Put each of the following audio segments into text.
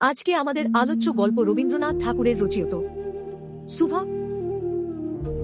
আজকে আমাদের আলোচ্য গল্প রবীন্দ্রনাথ ঠাকুরের রচিত সুভা।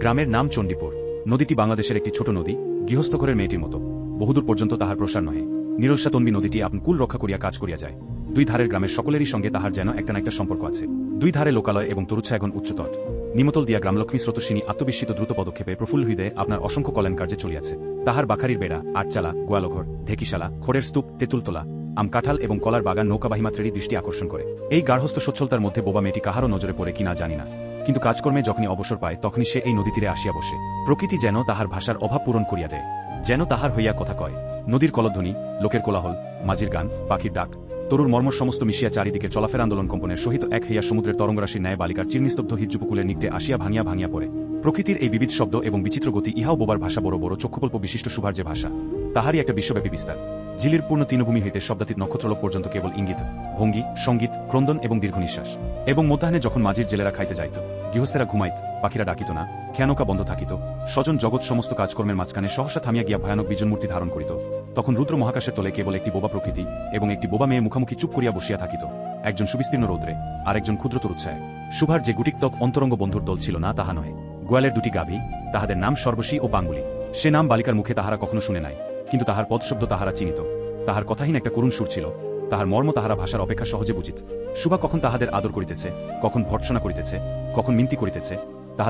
গ্রামের নাম চণ্ডীপুর। নদীটি বাংলাদেশের একটি ছোট নদী, গৃহস্থ ঘরের মেয়েটির মতো। বহুদূর পর্যন্ত তাহার প্রসার নহে। নিরলসাতন্বী নদীটি আপন কুল রক্ষা করিয়া কাজ করিয়া যায়। দুই ধারের গ্রামের সকলেরই সঙ্গে তাহার যেন একটা না একটা সম্পর্ক আছে। দুই ধারে লোকালয় এবং তরুচ্ছায়গণ উচ্চতট। নিমতল দিয়া গ্রামলক্ষ্মী স্রোতস্বিনী আত্মবিস্মিত দ্রুত পদক্ষেপে প্রফুল্ল হৃদয়ে আপনার অসংখ্য কল্যাণ কার্যে চলিয়াছে। তাহার বাখারির বেড়া, আটচালা, গোয়ালঘর, ঢেকিশালা, খড়ের স্তূপ, তেঁতুলতলা, আম কাঁঠাল এবং কলার বাগান নৌকাবাহিমাত্রেরই দৃষ্টি আকর্ষণ করে। এই গার্হস্থ সচ্ছলতার মধ্যে বোবা মেয়েটি কাহারও নজরে পড়ে কিনা জানি না, কিন্তু কাজকর্মে যখনই অবসর পায় তখনই সে এই নদী তীরে আসিয়া বসে। প্রকৃতি যেন তাহার ভাষার অভাব পূরণ করিয়া দেয়, যেন তাহার হইয়া কথা কয়। নদীর কলধ্বনি, লোকের কোলাহল, মাঝির গান, পাখির ডাক, তরুর মর্মর সমস্ত মিশিয়া চারিদিকে চলাফেরা আন্দোলন কম্পনের সহিত এক হইয়া সমুদ্রের তরঙ্গরাশির ন্যায় বালিকার চিরনিস্তব্ধ হৃদযুপকুলের নিকটে আসিয়া ভাঙিয়া ভাঙিয়া পড়ে। প্রকৃতির এই বিবিধ শব্দ এবং বিচিত্র গতি ইহাও বোবার ভাষা। বড় বড় চক্ষুকল্প বিশিষ্ট সুভার যে ভাষা, তাহারই একটা বিশ্বব্যাপী বিস্তার। ঝিলির পূর্ণ তৃণভূমি হইতে শব্দাতীত নক্ষত্রলোক পর্যন্ত কেবল ইঙ্গিত, ভঙ্গি, সঙ্গীত, ক্রন্দন এবং দীর্ঘ নিঃশ্বাস। এবং মধ্যাহ্নে যখন মাঝির জেলেরা খাইতে যাইত, গৃহস্থেরা ঘুমাইত, পাখিরা ডাকিত না, খেয়ানৌকা বন্ধ থাকিত, স্বজন জগৎ সমস্ত কাজকর্মের মাঝখানে সহসা থামিয়া গিয়া ভয়ানক বিজনমূর্তি ধারণ করিত, তখন রুদ্র মহাকাশের তলে কেবল একটি বোবা প্রকৃতি এবং একটি বোবা মেয়ে মুখামুখি চুপ করিয়া বসিয়া থাকিত, একজন সুবিস্তীর্ণ রৌদ্রে, আর একজন ক্ষুদ্র তরুচ্ছায়। সুভার যে গুটিকতক অন্তরঙ্গ বন্ধুর দল ছিল না তাহা নহে। গোয়ালের দুটি গাভী, তাহাদের নাম সর্বশী ও পাঙ্গুলি। সে নাম বালিকার মুখে তাহারা কখনো শুনে নাই, কিন্তু তাহার পদশব্দ তাহারা চিনিত। তাহার কথাহীন একটা করুণ সুর ছিল, তাহার মর্ম তাহারা ভাষার অপেক্ষা সহজে বুঝিত। সুভা কখন তাহাদের আদর করিতেছে, কখন ভর্ৎসনা করিতেছে, কখন মিনতি করিতেছে,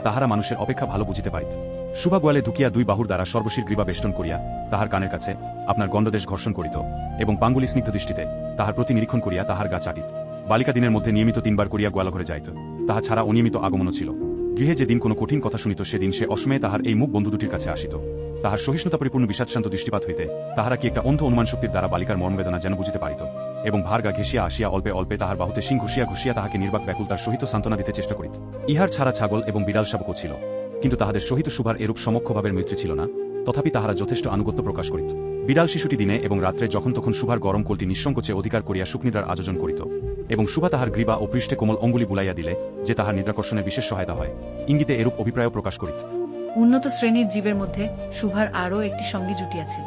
তাহারা মানুষের অপেক্ষা ভালো বুঝিতে পারিত। সুভা গোয়ালে ঢুকিয়া দুই বাহুর দ্বারা সর্বশীর গ্রীবা বেষ্টন করিয়া তাহার কানের কাছে আপনার গণ্ডদেশ ঘর্ষণ করিত এবং পাঙ্গুলি স্নিগ্ধ দৃষ্টিতে তাহার প্রতি নিরীক্ষণ করিয়া তাহার গা চাটিত। বালিকা দিনের মধ্যে নিয়মিত 3 বার করিয়া গোয়ালঘরে যাইত। তাহা ছাড়া অনিয়মিত আগমনও ছিল। গৃহে যেদিন কোনো কঠিন কথা শুনিত সেদিন সে অসময়ে তাহার এই মুখ বন্ধু দুটির কাছে আসিত। তাহার সহিষ্ণুতা পরিপূর্ণ বিষাদশান্ত দৃষ্টিপাত হইতে তাহারা কি একটা অন্ধ অনুমান শক্তির দ্বারা বালিকার মর্মবেদনা যেন বুঝিতে পারিত, এবং ভার গা ঘেঁষিয়া আসিয়া অল্পে অল্পে তাহার বাহুতে শিং ঘুষিয়া ঘুষিয়া তাহাকে নির্বাক ব্যাকুলতার সহিত সান্ত্বনা দিতে চেষ্টা করিত। ইহার ছাড়া ছাগল এবং বিড়াল শাবকও ছিল, কিন্তু তাহাদের সহিত সুভার এরূপ সমক্ষভাবের মৈত্রী ছিল না। তথাপি তাহারা যথেষ্ট আনুগত্য প্রকাশ করিত। বিড়াল শিশুটি দিনে এবং রাত্রে যখন তখন সুভার গরম কোলটি নিঃসংকোচে অধিকার করিয়া সুখনিদ্রার আয়োজন করিত, এবং সুভা তাহার গ্রীবা ও পৃষ্ঠে কোমল অঙ্গুলি বুলাইয়া দিলে যে তাহার নিদ্রাকর্ষণে বিশেষ সহায়তা হয়, ইঙ্গিতে এরূপ অভিপ্রায়ও প্রকাশ করিত। উন্নত শ্রেণীর জীবের মধ্যে সুভার আরও একটি সঙ্গী জুটিয়াছিল,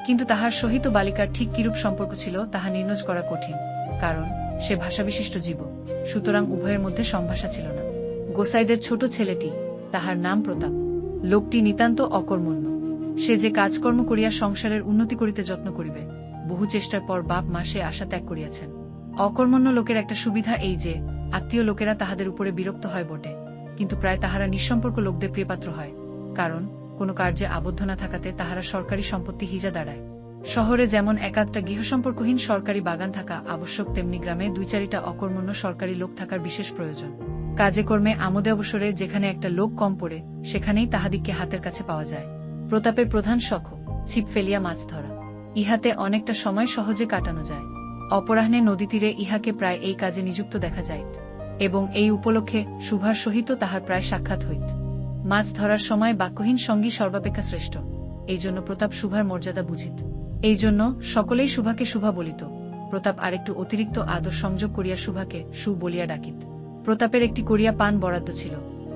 কিন্তু তাহার সহিত বালিকার ঠিক কিরূপ সম্পর্ক ছিল তাহা নির্ণয় করা কঠিন, কারণ সে ভাষাবিশিষ্ট জীব, সুতরাং উভয়ের মধ্যে সম্ভাষা ছিল না। গোসাইদের ছোট ছেলেটি, তাহার নাম প্রতাপ, লোকটি নিতান্ত অকর্মণ্য। সে যে কাজকর্ম করিয়া সংসারের উন্নতি করিতে যত্ন করিবে, বহু চেষ্টার পর বাপ মা সে আশা ত্যাগ করিয়াছেন। অকর্মণ্য লোকের একটা সুবিধা এই যে আত্মীয় লোকেরা তাহাদের উপরে বিরক্ত হয় বটে, কিন্তু প্রায় তাহারা নিঃসম্পর্ক লোকদের প্রিয়পাত্র হয়, কারণ কোনো কার্যে আবদ্ধ না থাকাতে তাহারা সরকারি সম্পত্তি হিজা দাঁড়ায়। শহরে যেমন একাধটা গৃহসম্পর্কহীন সরকারি বাগান থাকা আবশ্যক, তেমনি গ্রামে 2-4টা অকর্মণ্য সরকারি লোক থাকার বিশেষ প্রয়োজন। কাজে কর্মে আমোদে অবসরে যেখানে একটা লোক কম পড়ে সেখানেই তাহাদিগকে হাতের কাছে পাওয়া যায়। প্রতাপের প্রধান শখ ছিপ ফেলিয়া মাছ ধরা। ইহাতে অনেকটা সময় সহজে কাটানো যায়। অপরাহ্নে নদী তীরে ইহাকে প্রায় এই কাজে নিযুক্ত দেখা যাইত, এবং এই উপলক্ষে সুভার সহিত তাহার প্রায় সাক্ষাৎ হইত। মাছ ধরার সময় বাক্যহীন সঙ্গী সর্বাপেক্ষা শ্রেষ্ঠ, এই জন্য প্রতাপ সুভার মর্যাদা বুঝিত। এই জন্য সকলেই সুভাকে সুভা বলিত। প্রতাপ আরেকটু অতিরিক্ত আদর সংযোগ করিয়া সুভাকে সু বলিয়া ডাকিত। প্রতাপের একটি করিয়া পান বরাদ্দ ছিল,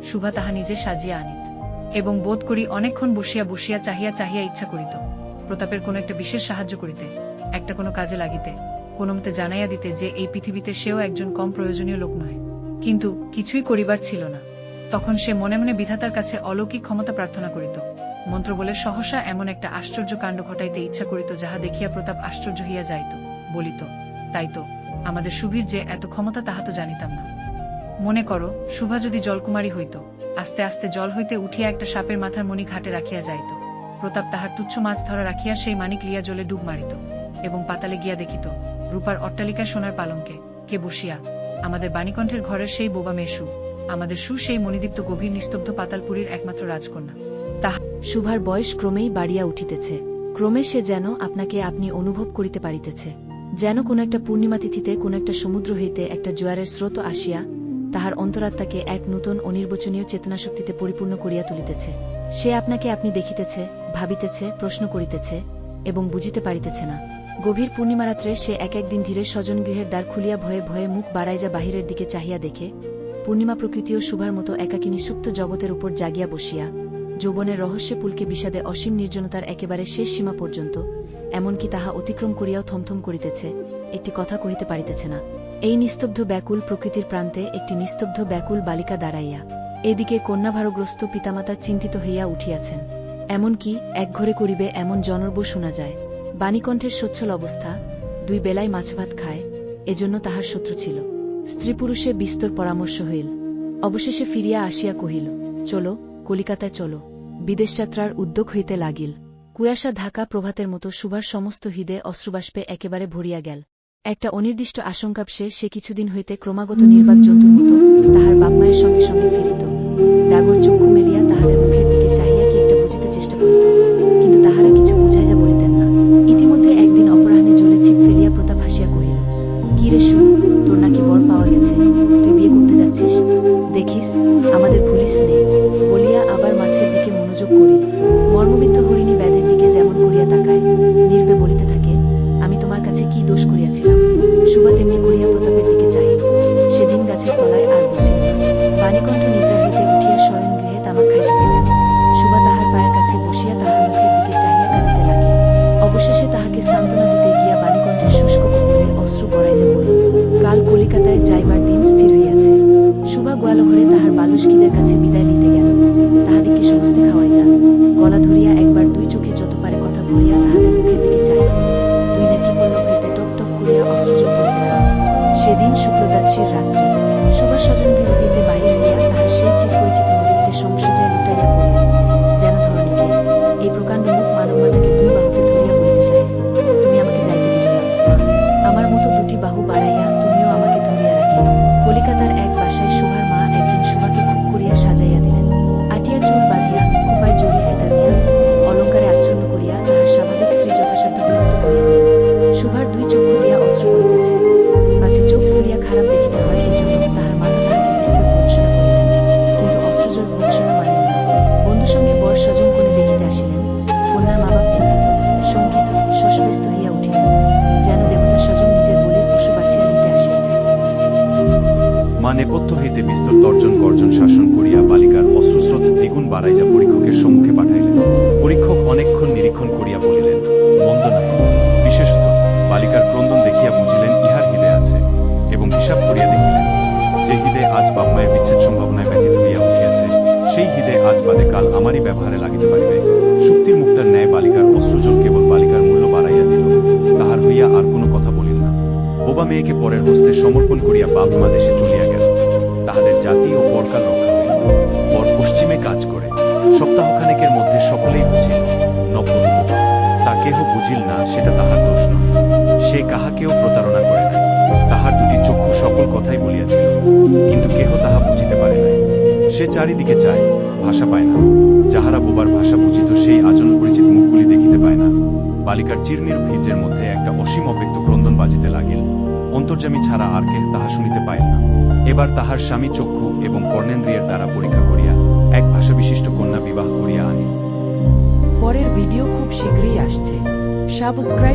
সুভা তাহা নিজে সাজিয়া আনিত, এবং বোধ করি অনেকক্ষণ বসিয়া বসিয়া চাহিয়া চাহিয়া ইচ্ছা করিত প্রতাপের কোনো একটা বিশেষ সাহায্য করিতে, একটা কোনো কাজে লাগিতে, কোনোমতে জানাইয়া দিতে যে এই পৃথিবীতে সেও একজন কম প্রয়োজনীয় লোক নয়। কিন্তু কিছুই করিবার ছিল না। তখন সে মনে মনে বিধাতার কাছে অলৌকিক ক্ষমতা প্রার্থনা করিত। মন্ত্র বলে সহসা এমন একটা আশ্চর্য কাণ্ড ঘটাইতে ইচ্ছা করিত যাহা দেখিয়া প্রতাপ আশ্চর্য হইয়া যাইত, বলিত, তাই তো, আমাদের সুভীর যে এত ক্ষমতা তাহা তো জানিতাম না। মনে করো, সুভা যদি জলকুমারী হইত, আস্তে আস্তে জল হইতে উঠিয়া একটা সাপের মাথার মণি ঘাটে রাখিয়া যাইত। প্রতাপ তাহার তুচ্ছ মাছ ধরা রাখিয়া সেই মানিক লিয়া জলে ডুব মারিত, এবং পাতালে গিয়া দেখিত রূপার অট্টালিকায় সোনার পালঙ্কে কে বসিয়া, আমাদের বাণীকণ্ঠের ঘরের সেই বোবা মেয়ে সু, আমাদের সু সেই মণিদীপ্ত গভীর নিস্তব্ধ পাতালপুরীর একমাত্র রাজকন্যা। সুভার বয়স ক্রমেই বাড়িয়া উঠিতেছে। ক্রমে সে যেন আপনাকে আপনি অনুভব করিতে পারিতেছে, যেন কোন একটা পূর্ণিমা তিথিতে কোন একটা সমুদ্র হইতে একটা জোয়ারের স্রোত আসিয়া তাহার অন্তরাত্মাকে এক নূতন অনির্বচনীয় চেতনাশক্তিতে পরিপূর্ণ করিয়া তুলিতেছে। সে আপনাকে আপনি দেখিতেছে, ভাবিতেছে, প্রশ্ন করিতেছে এবং বুঝিতে পারিতেছে না। গভীর পূর্ণিমারাত্রে সে এক একদিন ধীরে স্বজনগৃহের দ্বার খুলিয়া ভয়ে ভয়ে মুখ বাড়াইয়া বাহিরের দিকে চাহিয়া দেখে পূর্ণিমা প্রকৃতিও সুভার মতো একাকিনী সুপ্ত জগতের উপর জাগিয়া বসিয়া যৌবনের রহস্যে পুলকে বিষাদে অসীম নির্জনতার একেবারে শেষ সীমা পর্যন্ত, এমনকি তাহা অতিক্রম করিয়াও থমথম করিতেছে, একটি কথা কহিতে পারিতেছে না। এই নিস্তব্ধ ব্যাকুল প্রকৃতির প্রান্তে একটি নিস্তব্ধ ব্যাকুল বালিকা দাঁড়াইয়া। এদিকে কন্যাভারগ্রস্ত পিতামাতা চিন্তিত হইয়া উঠিয়াছেন। এমনকি একঘরে করিবে এমন জনর্ব শোনা যায়। বাণীকণ্ঠের সচ্ছল অবস্থা, 2 বেলায় মাছভাত খায়, এজন্য তাহার শত্রু ছিল। স্ত্রী পুরুষে বিস্তর পরামর্শ হইল। অবশেষে ফিরিয়া আসিয়া কহিল, চলো, কলিকাতায় চলো। বিদেশযাত্রার উদ্যোগ হইতে লাগিল। কুয়াশা ঢাকা প্রভাতের মতো সুভার সমস্ত হৃদে অশ্রুবাষ্পে একেবারে ভরিয়া গেল। একটা অনির্দিষ্ট আশঙ্কাবশে সে কিছুদিন হইতে ক্রমাগত নির্বাক জন্তুর মতো তাহার বাপমায়ের সঙ্গে সঙ্গে ফিরিত। ডাগর চক্ষু মেলিয়া তাহাদের মুখের দিকে চাহিয়া কি একটা বুঝিতে চেষ্টা করিত, কিন্তু তাহারা কিছু বুঝাইয়া বলিতেন না। ইতিমধ্যে একদিন অপরাহ্নে জলে ছিপ ফেলিয়া প্রতাপ হাসিয়া কহিল, কি রে সু, তোর নাকি বর পাওয়া গেছে, তুই বিয়ে করতে যাচ্ছিস? দেখিস, আমাদের ভুলিস নে। বলিয়া আবার মাছের দিকে মনোযোগ করিল। মর্মবিদ্ধ হরিণী ব্যাধের দিকে যেমন করিয়া তাকায়, নির্বে বলিতে থাকে, আমি তোমার কাছে কি দোষ করিয়াছিলাম? সুভা তেমনি করিয়া প্রতাপের দিকে চাহিল। সেদিন গাছের তলায় আর বসিল না। বাণীকণ্ঠ নিদ্রা হইতে উঠিয়া শয়ন গৃহে তামাক খাইতেছিলেন। সুভা তাহার পায়ের কাছে বসিয়া তাহার মুখের দিকে চাহিয়া কাঁদিতে লাগিল। অবশেষে তাহাকে সান্ত্বনা দিতে গিয়া বাণীকণ্ঠের শুষ্ক কপলে অশ্রু গড়াইয়া পড়িল। কাল কলিকাতায় যাইবার দিন স্থির হইয়াছে। সুভা গোয়ালঘরে তাহার বালুষ্কীদের কাছে বিদায় লইতে গেল। তাহাদিগকে স্বহস্তে খাওয়াই যা। গলা ধরিয়া একবার 2 চোখে যত পারে কথা ভরিয়া তাহাদের মুখের দিকে চাহিল। 2 নেত্রপল্লব হইতে টপ টপ করিয়া অশ্রুজল পড়িতে লাগিল। সেদিন শুক্লদাচ্ছির রাত্রি। সুভা স্বজন গৃহ হইতে বাহির হইয়া তাহার সেই চিরপরিচিত নদীতে সমসজ্জায় লুটাইয়া পড়িল। যেন ধরণীকে এই প্রকাণ্ড মুখ মানবমাতাকে 2 বাহুতে ধরিয়া বলিতে চায়, তুমি আমাকে যাইতে দিছ না, মা। আমার মতো 2টি বাহু বাড়াইয়া তুমিও আমাকে ধরিয়া রাখি। কলিকাতার এক বাসায় সুভার মা একদিন সুভাকে খুব করিয়া সাজাইয়া দিলেন। আটিয়া চুল বাঁধিয়া, খোপায় জরি ফিতা দিয়া, অলঙ্কারে আচ্ছন্ন করিয়া তাহার স্বাভাবিক শ্রী যথাসাধ্য বিরক্ত করিয়া দিলেন। সুভার 2 চক্ষু দিয়া অশ্রু পড়িতেছে। পাছে চোখ ফুলিয়া খারাপ দেখিতে হয়, এই জন্য তাহার মাতা তাহাকে বিস্তর ভর্ৎসনা করিলেন। কিন্তু অশ্রুজল ভর্ৎসনা মানিল না। বন্ধু সঙ্গে বর স্বজন কোণে দেখিতে আসিলেন। কন্যার মা বাপ চিন্তিত, শঙ্কিত, শশব্যস্ত হইয়া উঠিলেন, যেন দেবতা স্বজন নিজের বলির পশু বাছিয়া নিতে আসিয়াছে। মা নেপথ্য হইতে বিস্তর তর্জন গর্জন শাসন করিয়া বালিকার অশ্রুস্রোত দ্বিগুণ বাড়াইয়া পরীক্ষকের সম্মুখে পাঠাইলেন। পরীক্ষক অনেকক্ষণ নিরীক্ষণ করিয়া বলিলেন, মন্দ নহে। বিশেষত বালিকার ক্রন্দন দেখিয়া বুঝিলেন ইহার হৃদয় আছে, এবং হিসাব করিয়া দেখিলেন, যে হৃদয় আজ বাপমায়ের বিচ্ছেদ সম্ভাবনায় ব্যথিত হইয়া উঠিয়াছে, সেই হৃদয় আজ বাদে কাল আমারই ব্যবহারে লাগিতে পারিবে। শুক্তির মুক্তার ন্যায় বালিকার অশ্রুজল কেবল বালিকার মূল্য বাড়াইয়া দিল, তাহার হইয়া আর কোনো কথা বলিল না। বোবা মেয়েকে পরের হস্তে সমর্পণ করিয়া বাপ মা দেশে চলিয়া গেল। তাহাদের জাতি ও পরকাল রক্ষা হইল। পর পশ্চিমে কাজ করে। সপ্তাহখানেকের মধ্যে সকলেই বুঝিল, নববধূ বোবা। তা কেহ বুঝিল না, সেটা তাহার দোষ নয়। সে কাহাকেও প্রতারণা করে নাই। তাহার 2টি চক্ষু সকল কথাই বলিয়াছিল, কিন্তু কেহ তাহা বুঝিতে পারে নাই। সে চারিদিকে চায়, ভাষা পায় না। যাহারা বোবার ভাষা বুঝিত সেই আজন পরিচিত মুখগুলি দেখিতে পায় না। বালিকার চিরনিরূপ হৃদয়ের মধ্যে একটা অসীম অব্যক্ত ক্রন্দন বাজিতে লাগিল। অন্তর্যামী ছাড়া আর কেহ তাহা শুনিতে পায় না। এবার তাহার স্বামী চক্ষু এবং কর্ণেন্দ্রিয়ের দ্বারা পরীক্ষা করিয়া এক ভাষা বিশিষ্ট কন্যা বিবাহ করিয়া আনিল। পরের ভিডিও খুব শীঘ্রই আসছে। সাবস্ক্রাইব